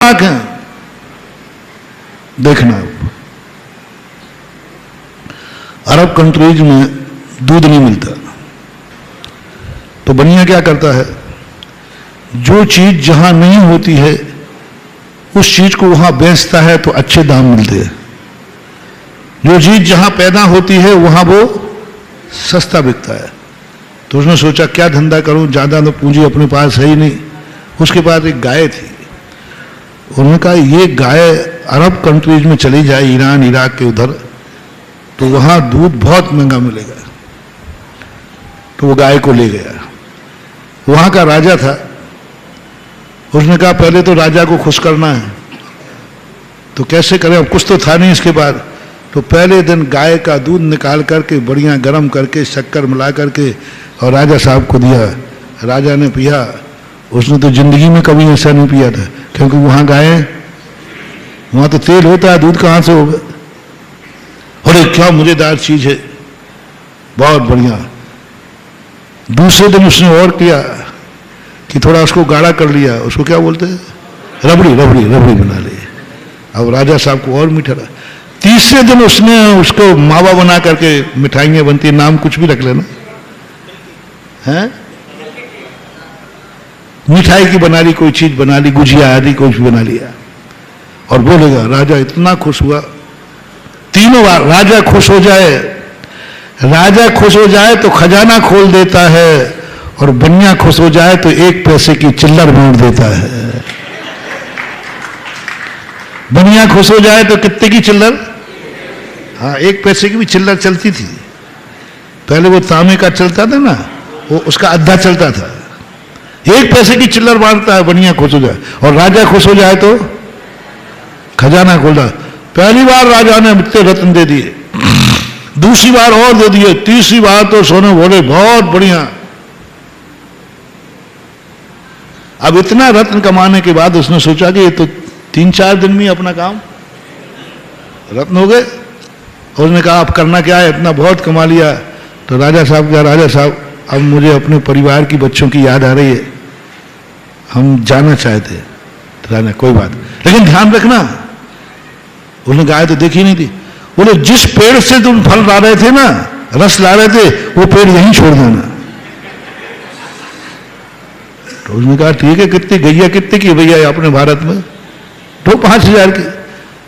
हैं। देखना, अरब कंट्रीज में दूध नहीं मिलता, तो बनिया क्या करता है, जो चीज जहां नहीं होती है उस चीज को वहां बेचता है तो अच्छे दाम मिलते हैं। जो चीज जहां पैदा होती है वहां वो सस्ता बिकता है। तो उसने सोचा क्या धंधा करूं, ज्यादा तो पूंजी अपने पास है ही नहीं। उसके पास एक गाय थी। उन्होंने कहा ये गाय अरब कंट्रीज में चली जाए, ईरान इराक के उधर, तो वहां दूध बहुत महंगा मिलेगा। तो वो गाय को ले गया। वहां का राजा था। उसने कहा पहले तो राजा को खुश करना है, तो कैसे करें, अब कुछ तो था नहीं इसके बाद। तो पहले दिन गाय का दूध निकाल करके बढ़िया गर्म करके शक्कर मिला करके और राजा साहब को दिया। राजा ने पिया। उसने तो जिंदगी में कभी ऐसा नहीं पिया था, क्योंकि वहां गाय, वहां तो तेल होता है, दूध कहां से होगा। अरे क्या मजेदार चीज है, बहुत बढ़िया। दूसरे दिन उसने और किया कि थोड़ा उसको गाढ़ा कर लिया। उसको क्या बोलते हैं, रबड़ी रबड़ी रबड़ी बना ली। अब राजा साहब को और मीठा रहा। तीसरे दिन उसने उसको मावा बना करके, मिठाइयां बनती है, नाम कुछ भी रख लेना है, मिठाई की बना ली, कोई चीज बना ली, गुजिया आदि कुछ भी बना लिया। और बोलेगा, राजा इतना खुश हुआ। तीनों बार राजा खुश हो जाए, राजा खुश हो जाए तो खजाना खोल देता है, और बनिया खुश हो जाए तो 1 पैसे की चिल्लर बांट देता है। बनिया खुश हो जाए तो कितने की चिल्लर, हाँ 1 पैसे की भी चिल्लर चलती थी। पहले वो तांबे का चलता था ना, वो उसका आधा चलता था। 1 पैसे की चिल्लर बांटता है, बनिया खुश हो जाए। और राजा खुश हो जाए तो खजाना खोला। पहली बार राजा ने इतने रत्न दे दिए, दूसरी बार और दे दिए, तीसरी बार तो सोने बोले बहुत बढ़िया। अब इतना रत्न कमाने के बाद उसने सोचा कि ये तो 3-4 दिन में अपना काम रत्न हो गए। उसने कहा अब करना क्या है, इतना बहुत कमा लिया। तो राजा साहब क्या, राजा साहब अब मुझे अपने परिवार की बच्चों की याद आ रही है, हम जाना चाहते। तो राजा कोई बात, लेकिन ध्यान रखना। उन्होंने गाय तो देखी नहीं थी। बोले जिस पेड़ से तुम फल ला रहे थे ना, रस ला रहे थे, वो पेड़ यहीं छोड़ देना। तो उसने कहा ठीक है, कितनी गैया कितने की भैया अपने भारत में, तो 5,000 की।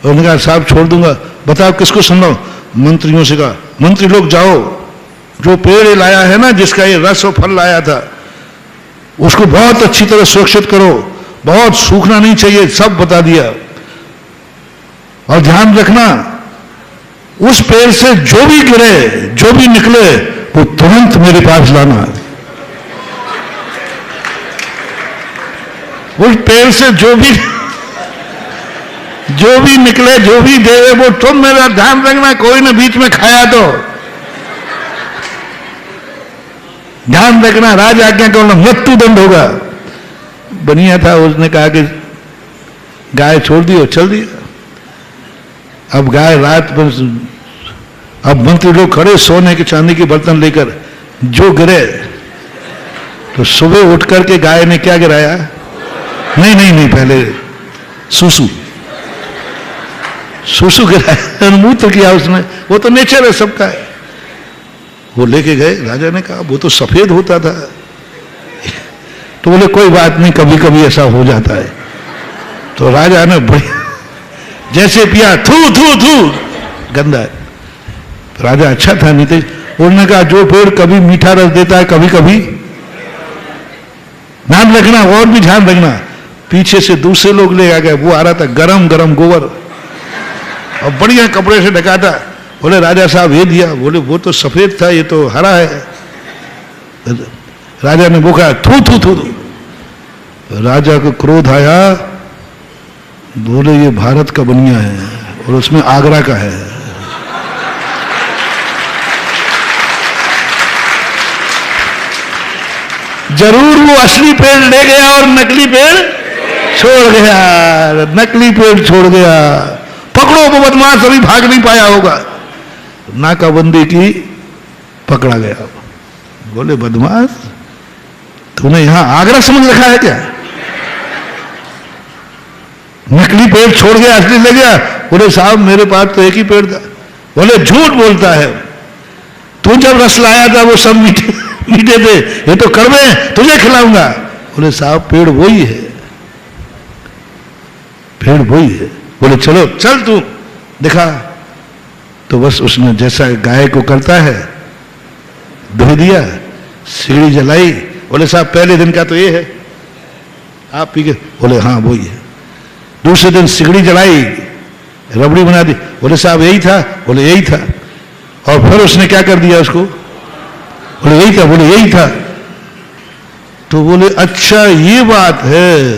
उन्होंने कहा साहब छोड़ दूंगा। बताओ किसको समझाओ, मंत्रियों से कहा मंत्री लोग जाओ, जो पेड़ लाया है ना, जिसका ये रस और फल लाया था, उसको बहुत अच्छी तरह सुरक्षित करो, बहुत सूखना नहीं चाहिए, सब बता दिया। और ध्यान रखना, उस पेड़ से जो भी गिरे, जो भी निकले, वो तुरंत मेरे पास लाना। उस पेड़ से जो भी निकले, जो भी देवे, वो तुम मेरा ध्यान रखना, कोई ने बीच में खाया तो ध्यान रखना, राज आज्ञा का मृत्यु दंड होगा। बनिया था, उसने कहा कि गाय छोड़ दी और चल दिया। अब गाय रात में, अब मंत्री लोग खड़े सोने के चांदी के बर्तन लेकर, जो गिरे तो सुबह उठ करके गाय ने क्या गिराया, नहीं नहीं नहीं, पहले सुसु गिराया, मूत्र किया उसने। वो तो नेचर है सबका है। वो लेके गए। राजा ने कहा वो तो सफेद होता था। तो बोले कोई बात नहीं, कभी कभी ऐसा हो जाता है। तो राजा ने जैसे पिया, थू थू थू, गंदा है। राजा अच्छा था, नहीं तो उन्होंने कहा जो पेड़ कभी मीठा रस देता है, कभी कभी ध्यान रखना। और भी ध्यान रखना, पीछे से दूसरे लोग ले आ गए। वो आ रहा था गरम गरम गोबर और बढ़िया कपड़े से ढका था। बोले राजा साहब ये दिया। बोले वो तो सफेद था, ये तो हरा है। राजा ने बोला थू थू थू। राजा को क्रोध आया। बोले ये भारत का बनिया है और उसमें आगरा का है। जरूर वो असली पेड़ ले गया और नकली पेड़ छोड़ गया। नकली पेड़ छोड़ गया। पकड़ो वो बदमाश, अभी भाग नहीं पाया होगा। नाकाबंदी की, पकड़ा गया। बोले बदमाश, तूने यहां आगरा समझ रखा है क्या? नकली पेड़ छोड़ गया, असली ले गया। बोले साहब मेरे पास तो एक ही पेड़ था। बोले झूठ बोलता है, तू जब रस लाया था वो सब मीठे मीठे थे, ये तो कड़वे, तुझे खिलाऊंगा। बोले साहब पेड़ वही है, पेड़ वही है। बोले चलो चल तू दिखा। तो बस उसने जैसा गाय को करता है धो दिया, सिगड़ी जलाई। बोले साहब पहले दिन का तो ये है, आप पी के। बोले हाँ वही है। दूसरे दिन सिगड़ी जलाई, रबड़ी बना दी। बोले साहब यही था। बोले यही था। और फिर उसने क्या कर दिया उसको? बोले यही था। बोले यही था। तो बोले अच्छा ये बात है,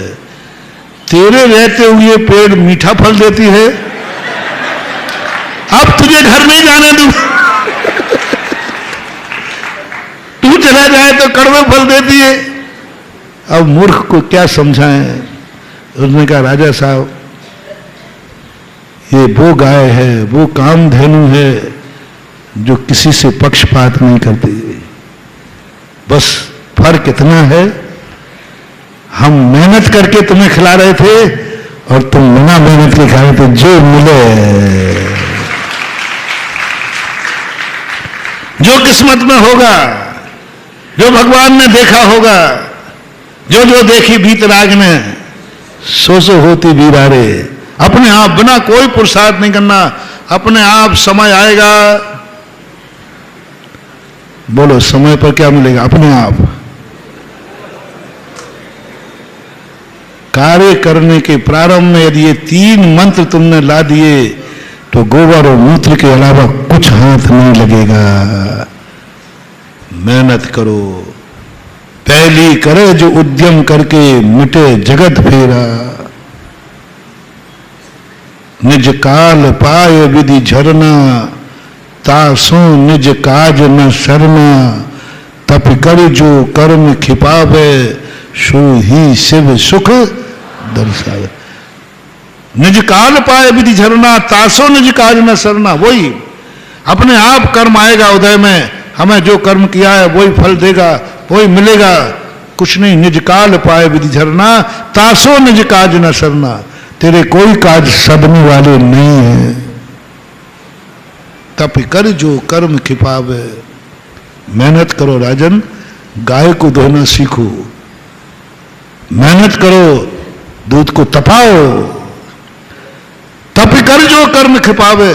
तेरे रहते हुए पेड़ मीठा फल देती है, अब तुझे घर नहीं जाने दूं तू चला जाए तो कड़वे फल देती है। अब मूर्ख को क्या समझाएं? उसने कहा राजा साहब ये वो गाय है, वो कामधेनु है जो किसी से पक्षपात नहीं करती। बस फर्क इतना है, हम मेहनत करके तुम्हें खिला रहे थे और तुम बिना मेहनत के खा रहे थे। जो मिले, जो किस्मत में होगा, जो भगवान ने देखा होगा, जो जो देखी बीत राग ने, सो सो होती बीरारे। अपने आप बिना कोई पुरुषार्थ नहीं करना, अपने आप समय आएगा। बोलो समय पर क्या मिलेगा? अपने आप कार्य करने के प्रारंभ में यदि ये 3 मंत्र तुमने ला दिए तो गोबर और मूत्र के अलावा कुछ हाथ नहीं लगेगा। मेहनत करो, पहली करे जो उद्यम करके मिटे जगत फेरा। निज काल पाय विधि झरना, तासो निज काज न शर्मा। तप कर जो कर्म खिपावे, सो ही शिव सुख दर्शावे। निज काल पाए विधि झरना, तासो निज काज न शरना। वही अपने आप कर्म आएगा उदय में, हमें जो कर्म किया है वही फल देगा, वही मिलेगा। कुछ नहीं, निज काल पाए विधि झरना, तासो निज काज न शरना। तेरे कोई काज सदने वाले नहीं है। तप कर जो कर्म खिपावे। मेहनत करो राजन, गाय को धोना सीखो। मेहनत करो, दूध को तपाओ। तप कर जो कर्म खिपावे।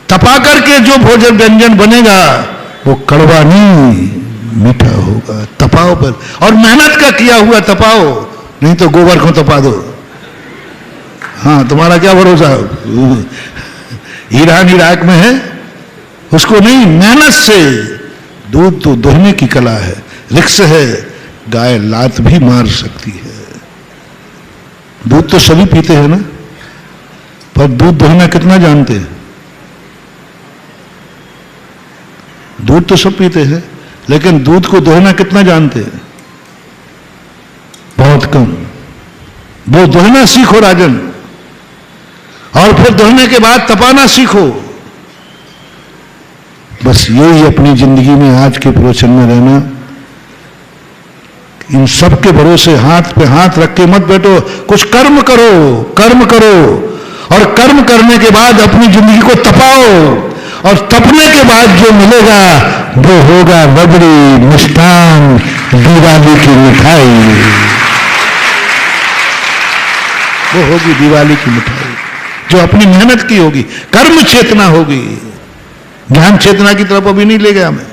तपा करके जो भोजन व्यंजन बनेगा वो कड़वा नहीं मीठा होगा। तपाओ पर, और मेहनत का किया हुआ तपाओ, नहीं तो गोबर को तपा दो। हाँ तुम्हारा क्या भरोसा? ईरान इराक में है, उसको नहीं, मेहनत से। दूध तो दोहने की कला है, रिक्स है, गाय लात भी मार सकती है। दूध तो सभी पीते हैं ना, पर दूध दोहना कितना जानते हैं? दूध तो सब पीते हैं, लेकिन दूध को दोहना कितना जानते हैं? बहुत कम। वो दोहना सीखो राजन, और फिर दोहने के बाद तपाना सीखो। बस यही अपनी जिंदगी में आज के प्रवचन में रहना। इन सब के भरोसे हाथ पे हाथ रख के मत बैठो, कुछ कर्म करो, कर्म करो। और कर्म करने के बाद अपनी जिंदगी को तपाओ, और तपने के बाद जो मिलेगा वो होगा रबड़ी, मिष्ठान, दिवाली की मिठाई। वो होगी दिवाली की मिठाई जो अपनी मेहनत की होगी, कर्म चेतना होगी। ज्ञान चेतना की तरफ अभी नहीं ले गया मैं,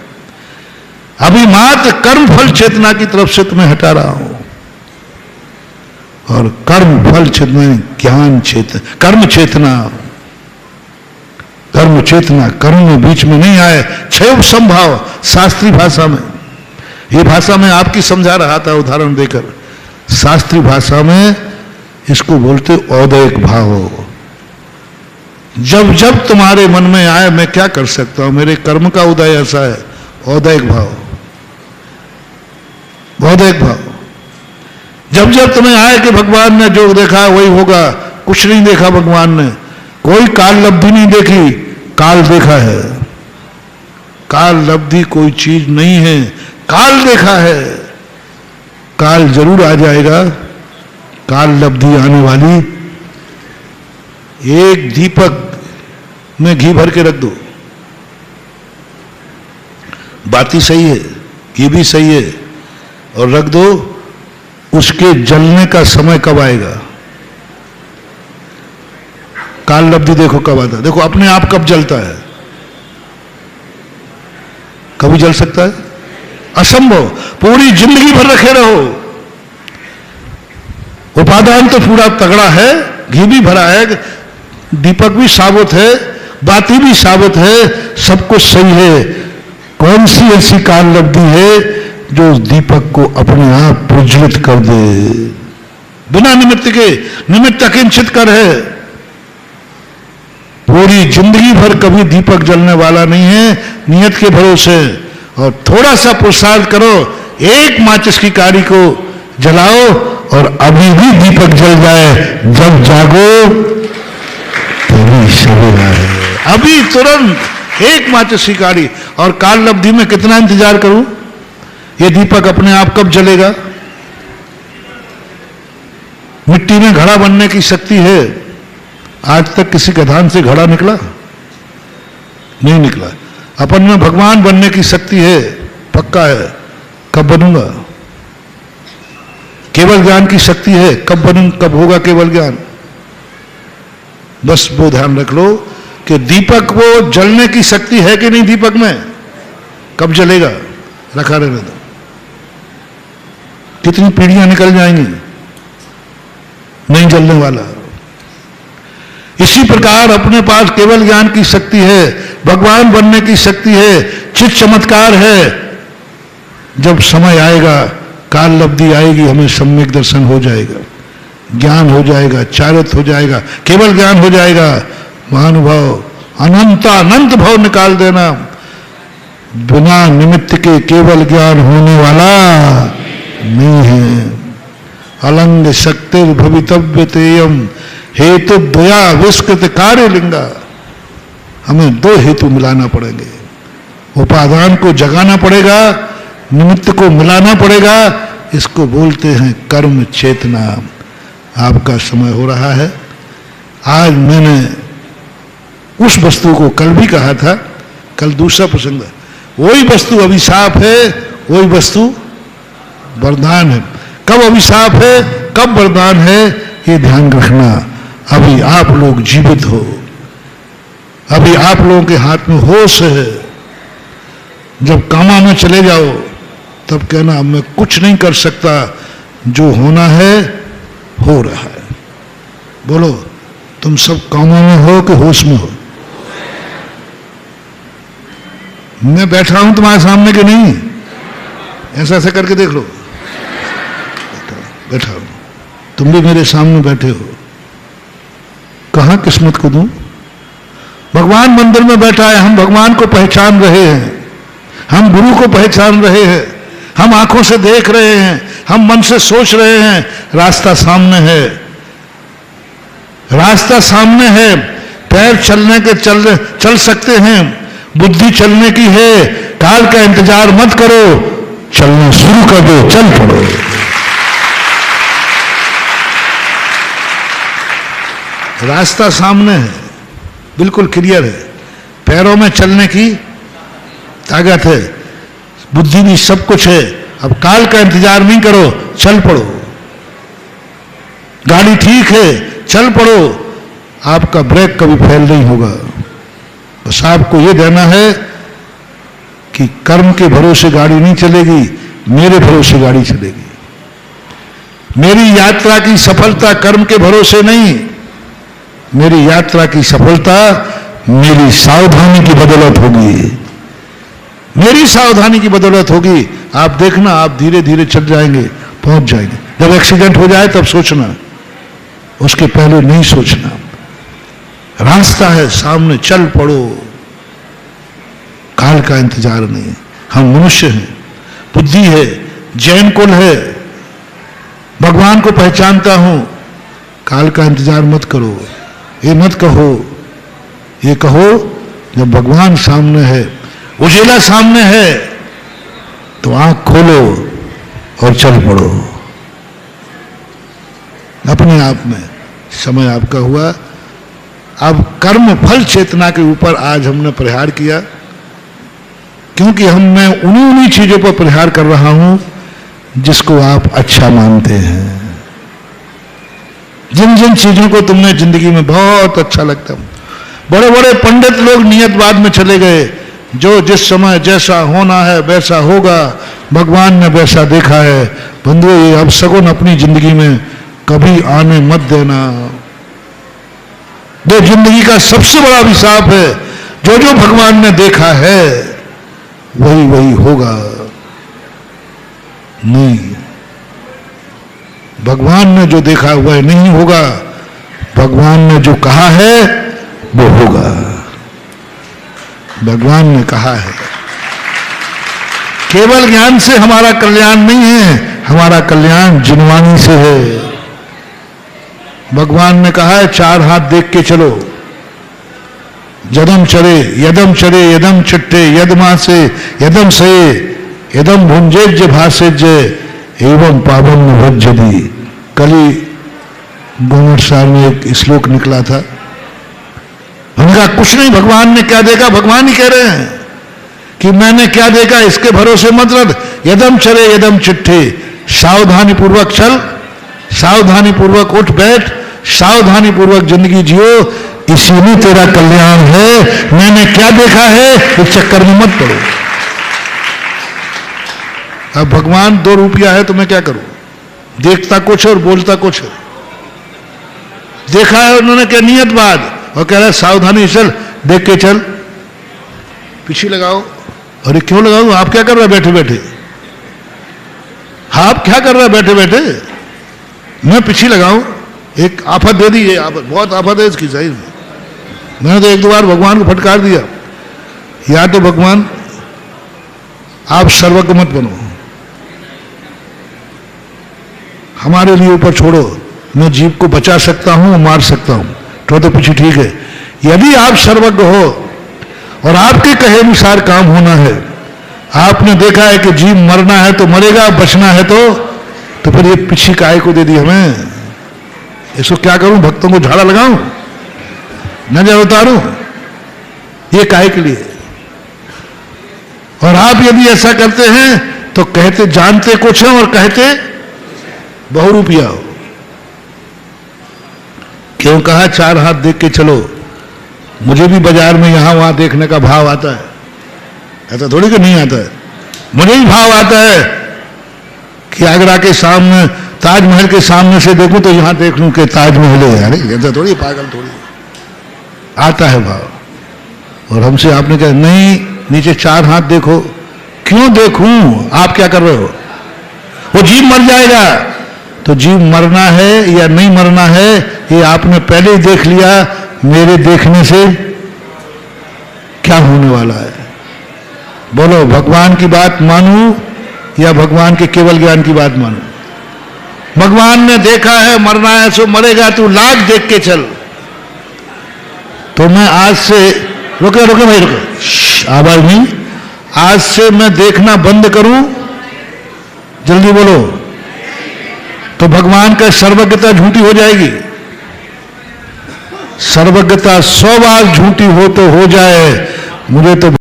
अभी मात्र कर्म फल चेतना की तरफ से तुम्हें हटा रहा हूं। और कर्म फल चेतना, ज्ञान चेतना, कर्म चेतना, कर्म चेतना, कर्म में बीच में नहीं आए। क्षय संभाव शास्त्रीय भाषा में, ये भाषा में आपकी समझा रहा था उदाहरण देकर। शास्त्रीय भाषा में इसको बोलते औदैक भाव। जब जब तुम्हारे मन में आए मैं क्या कर सकता हूं, मेरे कर्म का उदय ऐसा है, औदैक भाव, औदैक भाव। जब जब तुम्हें आए कि भगवान ने जो देखा वही होगा, कुछ नहीं देखा भगवान ने, कोई काल लब्धि नहीं देखी, काल देखा है। काल लब्धि कोई चीज नहीं है, काल देखा है। काल जरूर आ जाएगा, काल लब्धि आने वाली, एक दीपक में घी भर के रख दो, बाती सही है, घी भी सही है, और रख दो, उसके जलने का समय कब आएगा? काल लब्धि देखो कब आता है, देखो अपने आप कब जलता है? कभी जल सकता है? असंभव। पूरी जिंदगी भर रखे रहो, उपादान तो पूरा तगड़ा है, घी भी भरा है, दीपक भी साबुत है, बाती भी साबुत है, सब कुछ सही है। कौन सी ऐसी काल लब्धि है जो उस दीपक को अपने आप प्रज्वलित कर दे, बिना निमित्त के? निमित्त अकिंचित कर है। पूरी जिंदगी भर कभी दीपक जलने वाला नहीं है, नियत के भरोसे। और थोड़ा सा पुरुषार्थ करो, एक माचिस की काड़ी को जलाओ और अभी भी दीपक जल जाए, जब जागो तभी सवेरा है। अभी तुरंत एक माचिस की काड़ी। और काल लब्धि में कितना इंतजार करूं? ये दीपक अपने आप कब जलेगा? मिट्टी में घड़ा बनने की शक्ति है। आज तक किसी गधान से घड़ा निकला? नहीं निकला। अपन में भगवान बनने की शक्ति है, पक्का है। कब बनूंगा? केवल ज्ञान की शक्ति है, कब बनूं, कब होगा केवल ज्ञान? बस वो ध्यान रख लो कि दीपक वो जलने की शक्ति है कि नहीं दीपक में? कब जलेगा? रखा रहने दो। कितनी पीढ़ियां निकल जाएंगी, नहीं जलने वाला। इसी प्रकार अपने पास केवल ज्ञान की शक्ति है, भगवान बनने की शक्ति है, चित चमत्कार है। जब समय आएगा, काल लब्धि आएगी, हमें सम्यक दर्शन हो जाएगा, ज्ञान हो जाएगा, चारित हो जाएगा, केवल ज्ञान हो जाएगा। महानुभाव, अनंत भाव निकाल देना। बिना निमित्त के केवल ज्ञान होने वाला नहीं है। अलंग शक्ति भवितव्य तेयम हेतु द्वया विस्कृत कार्य लिंगा। हमें दो हेतु मिलाना पड़ेंगे, उपादान को जगाना पड़ेगा, निमित्त को मिलाना पड़ेगा। इसको बोलते हैं कर्म चेतना। आपका समय हो रहा है। आज मैंने उस वस्तु को कल भी कहा था, कल दूसरा प्रसंग है। वही वस्तु अभिशाप है, वही वस्तु वरदान है। कब अभिशाप है, कब वरदान है, ये ध्यान रखना। अभी आप लोग जीवित हो, अभी आप लोगों के हाथ में होश है। जब कामा में चले जाओ तब कहना मैं कुछ नहीं कर सकता, जो होना है हो रहा है। बोलो, तुम सब कामों में हो कि होश में हो? मैं बैठा हूं तुम्हारे सामने कि नहीं? ऐसा ऐसा करके देख लो। बैठा हूं, तुम भी मेरे सामने बैठे हो। कहां किस्मत को दूं? भगवान मंदिर में बैठा है, हम भगवान को पहचान रहे हैं, हम गुरु को पहचान रहे हैं, हम आंखों से देख रहे हैं, हम मन से सोच रहे हैं। रास्ता सामने है, रास्ता सामने है। पैर चलने के चल सकते हैं, बुद्धि चलने की है। काल का इंतजार मत करो, चलना शुरू कर दो, चल पड़ो। रास्ता सामने है, बिल्कुल क्लियर है। पैरों में चलने की ताकत है, बुद्धि भी सब कुछ है। अब काल का इंतजार नहीं करो, चल पड़ो। गाड़ी ठीक है, चल पड़ो। आपका ब्रेक कभी फेल नहीं होगा। बस आपको यह देना है कि कर्म के भरोसे गाड़ी नहीं चलेगी, मेरे भरोसे गाड़ी चलेगी। मेरी यात्रा की सफलता कर्म के भरोसे नहीं, मेरी यात्रा की सफलता मेरी सावधानी की बदौलत होगी, मेरी सावधानी की बदौलत होगी। आप देखना, आप धीरे धीरे चल जाएंगे, पहुंच जाएंगे। जब एक्सीडेंट हो जाए तब सोचना, उसके पहले नहीं सोचना। रास्ता है सामने, चल पड़ो। काल का इंतजार नहीं। हम मनुष्य हैं, बुद्धि है, जैन कुल है, भगवान को पहचानता हूं। काल का इंतजार मत करो, ये मत कहो। ये कहो जब भगवान सामने है, उजेला सामने है, तो आंख खोलो और चल पड़ो। अपने आप में समय आपका हुआ। अब कर्म फल चेतना के ऊपर आज हमने प्रहार किया, क्योंकि मैं उन्हीं चीजों पर प्रहार कर रहा हूं जिसको आप अच्छा मानते हैं। जिन जिन चीजों को तुमने जिंदगी में बहुत अच्छा लगता है, बड़े बड़े पंडित लोग नियतवाद में चले गए, जो जिस समय जैसा होना है वैसा होगा, भगवान ने वैसा देखा है। बंधुओं, ये अब सगुन अपनी जिंदगी में कभी आने मत देना। जो जिंदगी का सबसे बड़ा अभिशाप है, जो जो भगवान ने देखा है वही वही होगा। नहीं, भगवान ने जो देखा हुआ नहीं होगा, भगवान ने जो कहा है वो होगा। भगवान ने कहा है। केवल ज्ञान से हमारा कल्याण नहीं है, हमारा कल्याण जिनवानी से है। भगवान ने कहा है, चार हाथ देख के चलो। यदम चरे यदम चिट्टे यदमा से यदम से यदम भुंजेज्य भाषेज्य एवं पावन भज्जदी। कली गोमट साहब में एक श्लोक निकला था। उनका कुछ नहीं, भगवान ने क्या देखा, भगवान ही कह रहे हैं कि मैंने क्या देखा, इसके भरोसे मत रख। यदम चले यदम चिट्ठे, सावधानी पूर्वक चल, सावधानी पूर्वक उठ बैठ, सावधानी पूर्वक जिंदगी जियो, इसी में तेरा कल्याण है। मैंने क्या देखा है इस चक्कर में मत पड़ो। अब भगवान 2 रुपया है तो मैं क्या करूं, देखता कुछ और बोलता कुछ। देखा है उन्होंने क्या, नियतवाद, और कह रहा है सावधानी चल, देख के चल, पीछे लगाओ। अरे क्यों लगाओ, आप क्या कर रहे बैठे बैठे, आप क्या कर रहे बैठे बैठे, मैं पीछे लगाऊं। एक आफत दे दी, ये आफत, बहुत आफत है इसकी जाहिर में। मैंने तो 1-2 बार भगवान को फटकार दिया, या तो भगवान आप सर्वज्ञ मत बनो, हमारे लिए ऊपर छोड़ो, मैं जीव को बचा सकता हूं, मार सकता हूं, तो पीछे ठीक है। यदि आप सर्वज्ञ हो और आपके कहे अनुसार काम होना है, आपने देखा है कि जीव मरना है तो मरेगा, बचना है तो फिर ये पीछे काहे को दे दी हमें। इसको क्या करूं, भक्तों को झाड़ा लगाऊं, नजर उतारूं, ये काहे के लिए। और आप यदि ऐसा करते हैं तो कहते जानते कुछ है और कहते बहुरूपिया हो। क्यों कहा 4 हाथ देख के चलो। मुझे भी बाजार में यहां वहां देखने का भाव आता है, ऐसा थोड़ी कि नहीं आता है, मुझे भी भाव आता है कि आगरा के सामने, ताजमहल के सामने से देखूं तो यहां देख लूं कि ताजमहल है। अरे ऐसा थोड़ी, पागल थोड़ी, आता है भाव। और हमसे आपने कहा नहीं, नीचे 4 हाथ देखो। क्यों देखूं, आप क्या कर रहे हो, वो जीव मर जाएगा। तो जीव मरना है या नहीं मरना है ये आपने पहले ही देख लिया। मेरे देखने से क्या होने वाला है, बोलो, भगवान की बात मानूं या भगवान के केवल ज्ञान की बात मानूं। भगवान ने देखा है मरना है सो मरेगा, तू लाख देख के चल। तो मैं आज से, रुके भाई रुके, आवाज नहीं, आज से मैं देखना बंद करूं, जल्दी बोलो, तो भगवान का सर्वज्ञता झूठी हो जाएगी। सर्वज्ञता 100 बार झूठी हो तो हो जाए, मुझे तो